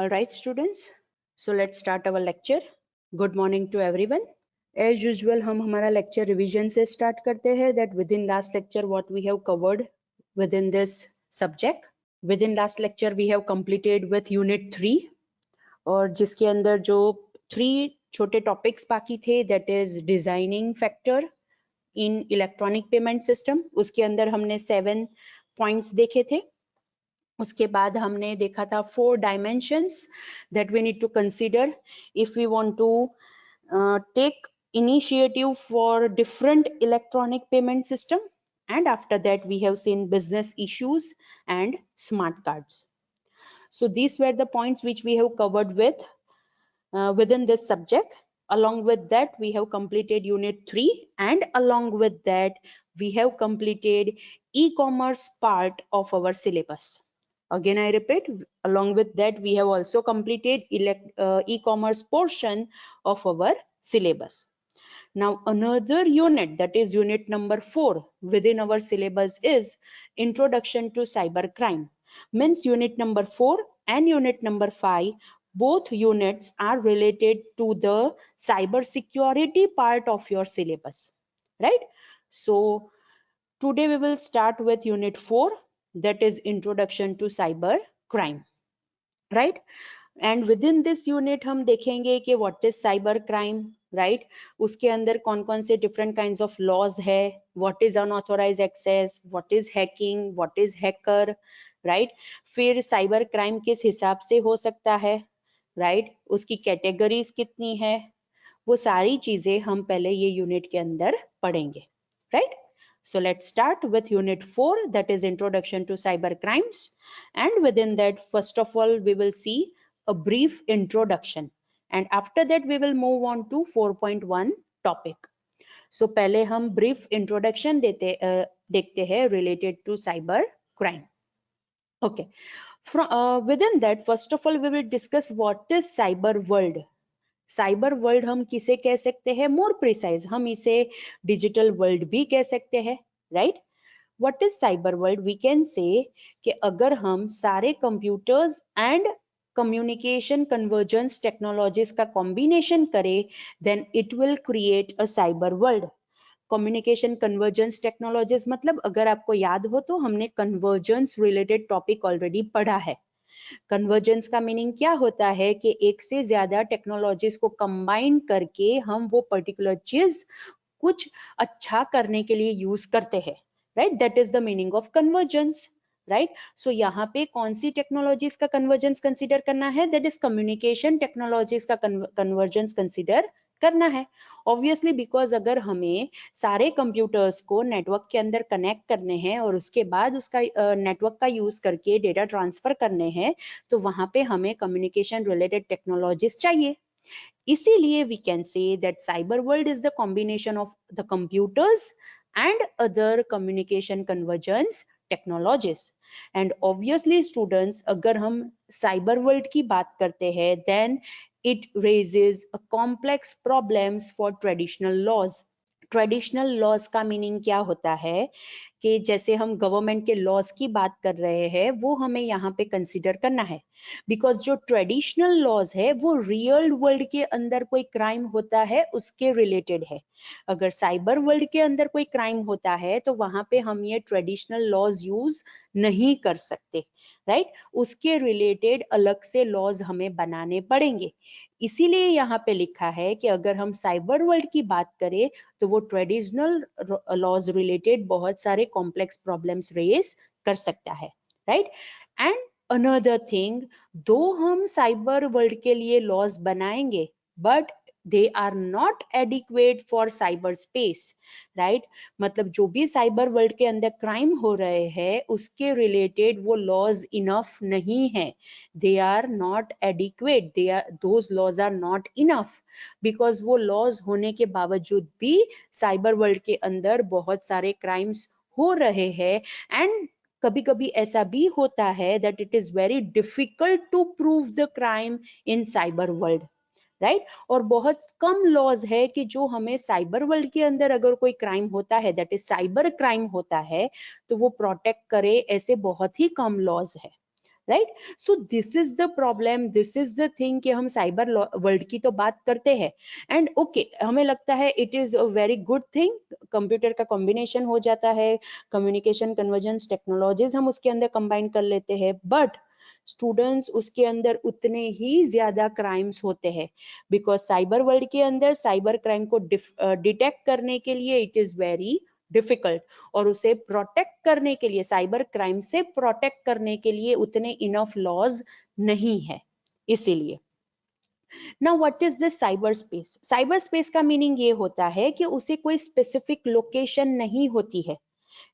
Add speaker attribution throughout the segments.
Speaker 1: All right, students. So let's start our lecture. Good morning to everyone. As usual, हम हमारा lecture revision से start करते हैं. That within last lecture, what we have covered within this subject. Within last lecture, we have completed with Unit 3, और जिसके अंदर जो 3 छोटे topics बाकी थे, that is designing factor in electronic payment system. उसके अंदर हमने 7 points देखे थे. उसके बाद हमने देखा था 4 dimensions that we need to consider if we want to take initiative for different electronic payment system, and after that we have seen business issues and smart cards. So these were the points which we have covered with within this subject. Along with that we have completed Unit 3, and along with that we have completed e-commerce part of our syllabus. Again, I repeat, along with that, we have also completed e-commerce portion of our syllabus. Now, another unit, that is unit number 4 within our syllabus, is Introduction to Cybercrime. Means unit number 4 and unit number 5, both units are related to the cyber security part of your syllabus, right? So today we will start with unit 4, that is Introduction to Cyber Crime, right? And within this unit हम देखेंगे कि what is cyber crime, right? उसके अंदर कौन कौन से different kinds of laws है, what is unauthorized access, what is hacking, what is hacker, right? फिर cyber crime किस हिसाब से हो सकता है, right? उसकी categories कितनी है, वो सारी चीजें हम पहले ये unit के अंदर पढ़ेंगे, right? So let's start with unit 4, that is Introduction to Cyber Crimes. And within that, first of all, we will see a brief introduction. And after that, we will move on to 4.1 topic. So पहले हम brief introduction देखते हैं related to cyber crime. Okay. Within that, first of all, we will discuss what is cyber world. Cyber world हम किसे कह सकते हैं, more precise हम इसे डिजिटल वर्ल्ड भी कह सकते हैं, right? What is cyber world? We can say कि अगर हम सारे computers and communication convergence technologies का कॉम्बिनेशन करें, then it will create a cyber world. Communication convergence technologies मतलब, अगर आपको याद हो तो हमने कन्वर्जेंस रिलेटेड टॉपिक ऑलरेडी पढ़ा है. कन्वर्जेंस का मीनिंग क्या होता है कि एक से ज्यादा टेक्नोलॉजीज को कंबाइन करके हम वो पर्टिकुलर चीज कुछ अच्छा करने के लिए यूज करते हैं, right? That is the meaning of convergence, right? So यहाँ पे कौन सी टेक्नोलॉजीज का कन्वर्जेंस कंसीडर करना है? दैट इज कम्युनिकेशन टेक्नोलॉजीज का कन्वर्जेंस कंसीडर करना है. ऑब्वियसली बिकॉज अगर हमें सारे कंप्यूटर्स को नेटवर्क के अंदर कनेक्ट करने हैं और उसके बाद उसका नेटवर्क का यूज करके डेटा ट्रांसफर करने हैं, तो वहां पे हमें कम्युनिकेशन रिलेटेड टेक्नोलॉजीज चाहिए. इसीलिए we can say that cyber world is the combination of the computers and other communication convergence technologies. And obviously students, अगर हम साइबर वर्ल्ड की बात करते हैं, then it raises a complex problems for traditional laws. Traditional laws का meaning क्या होता है कि जैसे हम गवर्नमेंट के लॉज की बात कर रहे हैं, वो हमें यहाँ पे कंसीडर करना है. बिकॉज जो ट्रेडिशनल लॉज है वो रियल वर्ल्ड के अंदर कोई क्राइम होता है उसके रिलेटेड है. अगर साइबर वर्ल्ड के अंदर कोई क्राइम होता है तो वहां पे हम ये ट्रेडिशनल लॉज यूज नहीं कर सकते, राइट? उसके रिलेटेड अलग से लॉज हमें बनाने पड़ेंगे. इसीलिए यहाँ पे लिखा है कि अगर हम साइबर वर्ल्ड की बात करें तो वो ट्रेडिशनल लॉज रिलेटेड बहुत सारे कॉम्प्लेक्स प्रॉब्लम्स रेज कर सकता है, राइट? एंड अनदर थिंग, दो हम साइबर वर्ल्ड के लिए लॉज बनाएंगे, but they are not adequate for cyber space, right? मतलब जो भी साइबर वर्ल्ड के अंदर क्राइम हो रहे हैं उसके रिलेटेड वो लॉज इनफ नहीं है. they are not adequate, those laws are not enough, because वो लॉज होने के बावजूद भी साइबर वर्ल्ड के अंदर बहुत सारे क्राइम्स हो रहे हैं. एंड कभी कभी ऐसा भी होता है that it is very difficult to prove the crime in cyber world, right? और बहुत कम लॉज है कि जो हमें साइबर वर्ल्ड के अंदर अगर कोई क्राइम होता है, दैट इज साइबर क्राइम होता है, तो वो प्रोटेक्ट करे, ऐसे बहुत ही कम लॉज है, right. So this is the problem, this is the thing कि हम साइबर वर्ल्ड की तो बात करते हैं एंड ओके हमें लगता है it is a very good thing, computer का कॉम्बिनेशन हो जाता है, कम्युनिकेशन कन्वर्जेंस टेक्नोलॉजीज हम उसके अंदर कंबाइन कर लेते हैं, बट स्टूडेंट्स उसके अंदर उतने ही ज्यादा क्राइम्स होते हैं, बिकॉज साइबर वर्ल्ड के अंदर साइबर क्राइम को डिटेक्ट करने के लिए इट इज वेरी डिफिकल्ट, और उसे प्रोटेक्ट करने के लिए, साइबर क्राइम से प्रोटेक्ट करने के लिए उतने इनफ लॉज नहीं है। इसीलिए now what is this cyber space? Cyber space का मीनिंग ये होता है कि उसे कोई स्पेसिफिक लोकेशन नहीं होती है,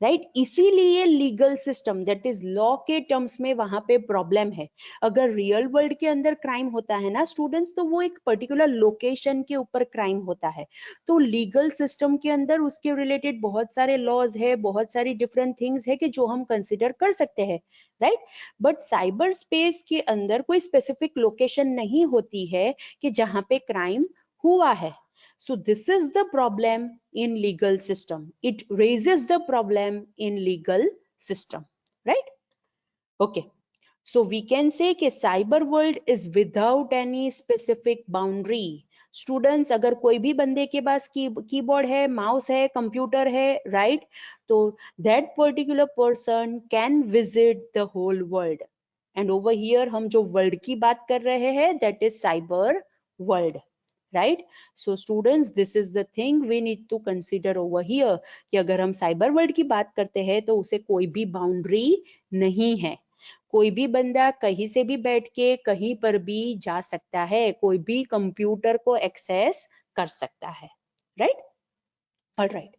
Speaker 1: राइट। इसीलिए legal system that is law के टर्म्स में वहां पे प्रॉब्लम है। अगर रियल वर्ल्ड के अंदर क्राइम होता है ना स्टूडेंट्स, तो वो एक पर्टिकुलर लोकेशन के ऊपर क्राइम होता है, तो लीगल सिस्टम के अंदर उसके रिलेटेड बहुत सारे लॉज है, बहुत सारी डिफरेंट थिंग्स है कि जो हम कंसिडर कर सकते हैं, राइट। बट साइबर स्पेस के अंदर कोई स्पेसिफिक लोकेशन नहीं होती है कि जहां पे क्राइम हुआ है। So this is the problem in legal system. It raises the problem in legal system, right? Okay. So we can say कि cyber world is without any specific boundary. Students, अगर कोई भी बंदे के पास कीबोर्ड है, mouse है, computer है, right? तो that particular person can visit the whole world. And over here हम जो world की बात कर रहे हैं, that is cyber world. Right. So students this is the thing we need to consider over here कि अगर हम साइबर वर्ल्ड की बात करते हैं तो उसे कोई भी बाउंड्री नहीं है, कोई भी बंदा कहीं से भी बैठ के कहीं पर भी जा सकता है, कोई भी कंप्यूटर को एक्सेस कर सकता है, right. Alright,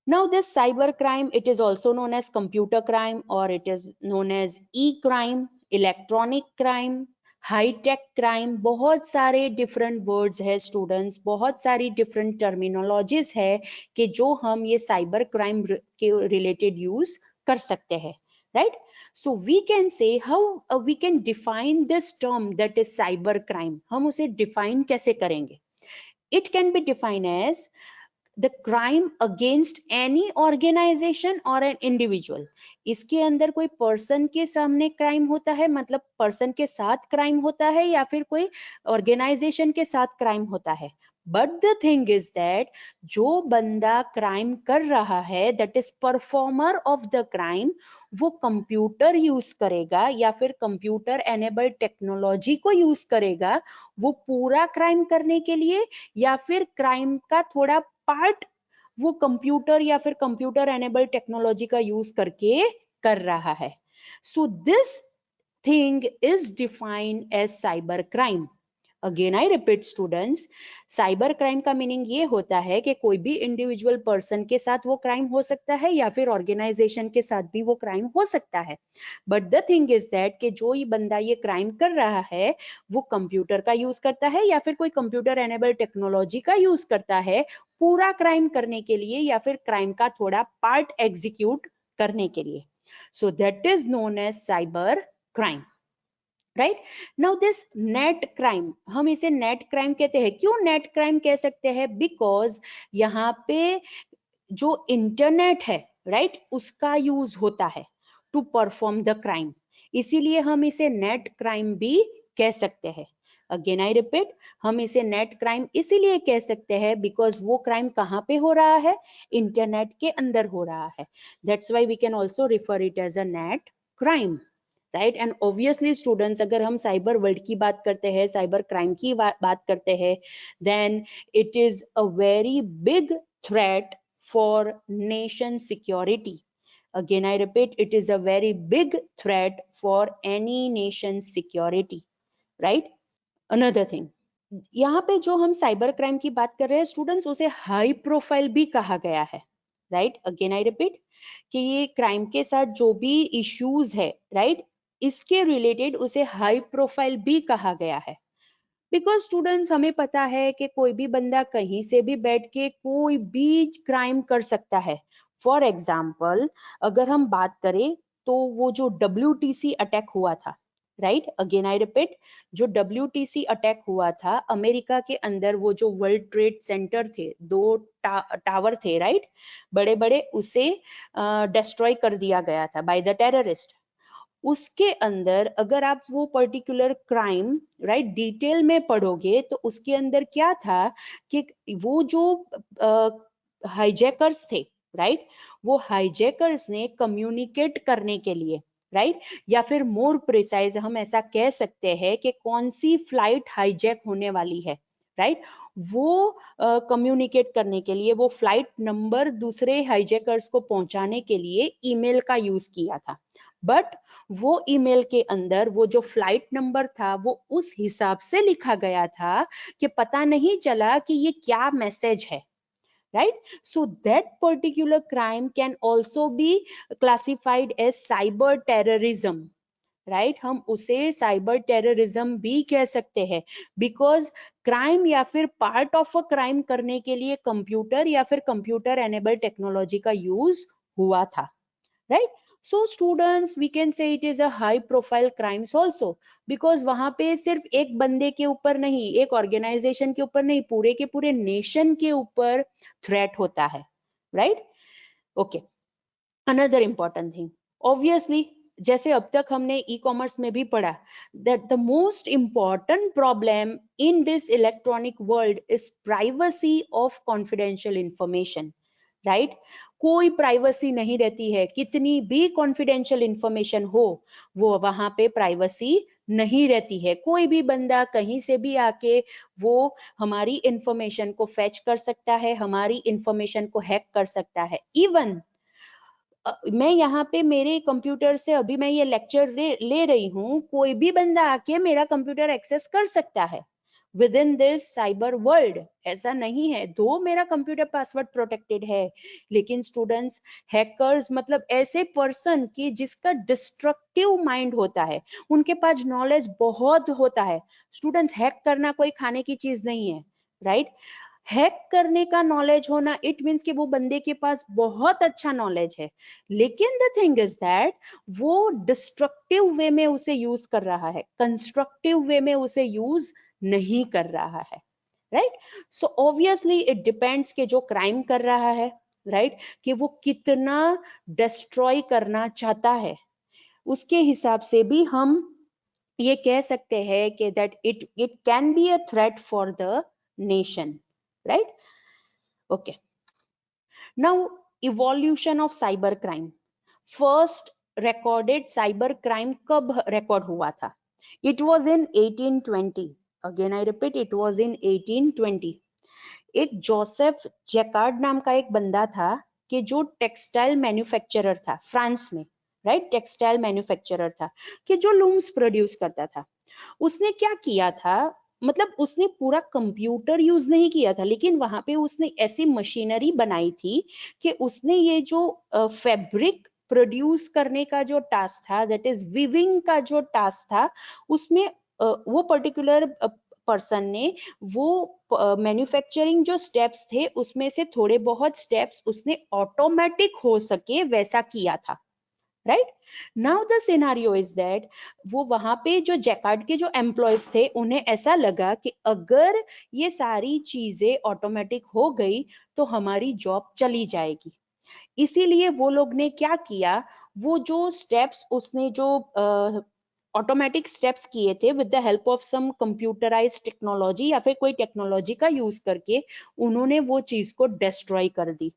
Speaker 1: now this cyber crime, it is also known as computer crime, or it is known as e-crime, electronic crime, high tech crime, बहुत सारे डिफरेंट वर्ड्स है स्टूडेंट्स, बहुत सारी डिफरेंट टर्मिनोलॉजीज है कि जो हम ये साइबर क्राइम के रिलेटेड यूज कर सकते हैं, right. So we can say how we can define this term that is cyber crime. हम उसे डिफाइन कैसे करेंगे? It can be define as the crime against any organization or an individual. इसके अंदर कोई पर्सन के सामने क्राइम होता है, मतलब पर्सन के साथ क्राइम होता है, या फिर कोई ऑर्गेनाइजेशन के साथ क्राइम होता है। But the thing is that जो बंदा क्राइम कर रहा है, that is performer of the crime, वो कंप्यूटर यूज करेगा या फिर कंप्यूटर एनेबल्ड टेक्नोलॉजी को यूज करेगा वो पूरा क्राइम करने के लिए, या फिर क्राइम का थोड़ा पार्ट वो कंप्यूटर या फिर कंप्यूटर एनेबल्ड टेक्नोलॉजी का यूज करके कर रहा है। So this thing is defined as cyber crime. Again I repeat students, cyber crime का मीनिंग ये होता है कि कोई भी इंडिविजुअल पर्सन के साथ वो क्राइम हो सकता है या फिर ऑर्गेनाइजेशन के साथ भी वो क्राइम हो सकता है। But the thing is that कि जो ही बंदा ये क्राइम कर रहा है वो कंप्यूटर का यूज करता है या फिर कोई कंप्यूटर एनेबल्ड टेक्नोलॉजी का यूज करता है पूरा क्राइम करने के लिए या फिर क्राइम का थोड़ा पार्ट एग्जीक्यूट करने के लिए। So that is known as cyber crime, right. Now this net crime, हम इसे नेट क्राइम कहते हैं। क्यों नेट क्राइम कह सकते हैं? बिकॉज यहाँ पे जो इंटरनेट है, राइट, उसका यूज होता है टू परफॉर्म द क्राइम, इसीलिए हम इसे नेट क्राइम भी कह सकते हैं। अगेन आई रिपीट, हम इसे नेट क्राइम इसीलिए कह सकते हैं बिकॉज वो क्राइम कहाँ पे हो रहा है? इंटरनेट के अंदर हो रहा है। That's why we can also refer it as a net crime, right. And obviously students, अगर हम साइबर वर्ल्ड की बात करते हैं, साइबर क्राइम की बात करते हैं, then it is a very big threat for nation security. Again, I repeat, it is a very big threat for any nation's security, right? Another thing, यहाँ पे जो हम साइबर क्राइम की बात कर रहे हैं स्टूडेंट्स, उसे हाई प्रोफाइल भी कहा गया है, राइट। अगेन आई रिपीट कि ये क्राइम के साथ जो भी इश्यूज है, राइट, इसके रिलेटेड उसे हाई प्रोफाइल भी कहा गया है। बिकॉज स्टूडेंट्स, हमें पता है कि कोई भी बंदा कहीं से भी बैठ के कोई भी क्राइम कर सकता है। फॉर एग्जाम्पल, अगर हम बात करें तो वो जो WTC अटैक हुआ था, राइट, अगेन आई रिपीट, जो WTC अटैक हुआ था अमेरिका के अंदर, वो जो वर्ल्ड ट्रेड सेंटर थे, दो टावर थे, राइट, बड़े बड़े, उसे डिस्ट्रॉय कर दिया गया था बाय द टेररिस्ट। उसके अंदर अगर आप वो पर्टिकुलर क्राइम राइट डिटेल में पढ़ोगे तो उसके अंदर क्या था कि वो जो हाईजैकर्स थे राइट, वो हाईजैकर्स ने कम्युनिकेट करने के लिए राइट, या फिर मोर प्रिसाइज हम ऐसा कह सकते हैं कि कौन सी फ्लाइट हाईजैक होने वाली है राइट, वो कम्युनिकेट करने के लिए वो फ्लाइट नंबर दूसरे हाईजैकर्स को पहुंचाने के लिए ईमेल का यूज किया था। बट वो ईमेल के अंदर वो जो फ्लाइट नंबर था वो उस हिसाब से लिखा गया था कि पता नहीं चला कि ये क्या मैसेज है right, so that particular crime can also be classified as cyber terrorism right, हम उसे साइबर टेररिज्म भी कह सकते हैं बिकॉज क्राइम या फिर पार्ट ऑफ अ क्राइम करने के लिए कंप्यूटर या फिर कंप्यूटर एनेबल टेक्नोलॉजी का यूज हुआ था right. So students we can say it is a high profile crimes also because वहां पे सिर्फ एक बंदे के ऊपर नहीं, एक ऑर्गेनाइजेशन के ऊपर नहीं, पूरे के पूरे नेशन के ऊपर थ्रेट होता है right. Okay, another important thing obviously जैसे अब तक हमने ई कॉमर्स में भी पढ़ा that the most important problem in this electronic world is privacy of confidential information right. कोई प्राइवेसी नहीं रहती है, कितनी भी कॉन्फिडेंशियल इंफॉर्मेशन हो वो वहां पे प्राइवेसी नहीं रहती है। कोई भी बंदा कहीं से भी आके वो हमारी इंफॉर्मेशन को फैच कर सकता है, हमारी इंफॉर्मेशन को हैक कर सकता है। इवन मैं यहाँ पे मेरे कंप्यूटर से अभी मैं ये लेक्चर ले रही हूँ, कोई भी बंदा आके मेरा कंप्यूटर एक्सेस कर सकता है with in this cyber world. ऐसा नहीं है, दो मेरा कंप्यूटर पासवर्ड प्रोटेक्टेड है, लेकिन स्टूडेंट्स हैकर्स मतलब ऐसे पर्सन की जिसका डिस्ट्रक्टिव माइंड होता है, उनके पास नॉलेज बहुत होता है। स्टूडेंट्स, हैक करना कोई खाने की चीज नहीं है राइट। हैक करने का नॉलेज होना इट मीन्स कि वो बंदे के पास बहुत अच्छा नॉलेज है, लेकिन द थिंग इज दैट वो डिस्ट्रक्टिव वे में उसे यूज कर रहा है, कंस्ट्रक्टिव वे में उसे यूज नहीं कर रहा है right. So obviously it depends कि जो क्राइम कर रहा है राइट, कि वो कितना डिस्ट्रॉय करना चाहता है, उसके हिसाब से भी हम ये कह सकते हैं कि that it can be a threat for the nation right. Okay, now evolution of cyber crime. First recorded cyber crime कब record हुआ था? It was in 1820. Again I repeat, it was in 1820. एक जोसेफ जैकार्ड नाम का एक बंदा था कि जो टेक्सटाइल मैन्युफैक्चरर था फ्रांस में राइट, टेक्सटाइल मैन्युफैक्चरर था कि जो लूम्स प्रोड्यूस करता था। उसने क्या किया था, मतलब उसने पूरा कंप्यूटर यूज नहीं किया था, लेकिन वहां पे उसने ऐसी मशीनरी बनाई थी कि उसने ये जो फैब्रिक प्रोड्यूस करने का जो टास्क था, दैट इज विविंग का जो टास्क था, उसमें वो पर्टिकुलर पर्सन ने वो मैन्युफैक्चरिंग जो स्टेप्स थे उसमें से थोड़े बहुत स्टेप्स उसने ऑटोमेटिक हो सके वैसा किया था right. Now the scenario is that वो वहां पे जो जैकार्ड के जो एम्प्लॉयज थे उन्हें ऐसा लगा कि अगर ये सारी चीजें ऑटोमेटिक हो गई तो हमारी जॉब चली जाएगी। इसीलिए वो लोग ने क्या किया, वो जो स्टेप्स उसने जो ऑटोमेटिक स्टेप्स किए थे with the help of some computerized technology या फिर कोई टेक्नोलॉजी का यूज करके उन्होंने वो चीज को डिस्ट्रॉय कर दी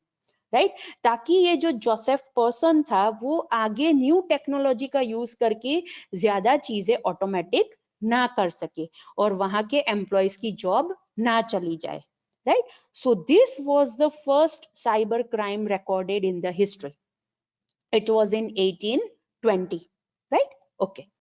Speaker 1: राइट, ताकि ये जो जोसेफ पर्सन था वो आगे न्यू टेक्नोलॉजी का यूज करके ज्यादा चीजें ऑटोमेटिक ना कर सके और वहां के एम्प्लॉयज की जॉब ना चली जाए right. So this was the first cyber crime recorded in the history. It was in 1820 right. Okay.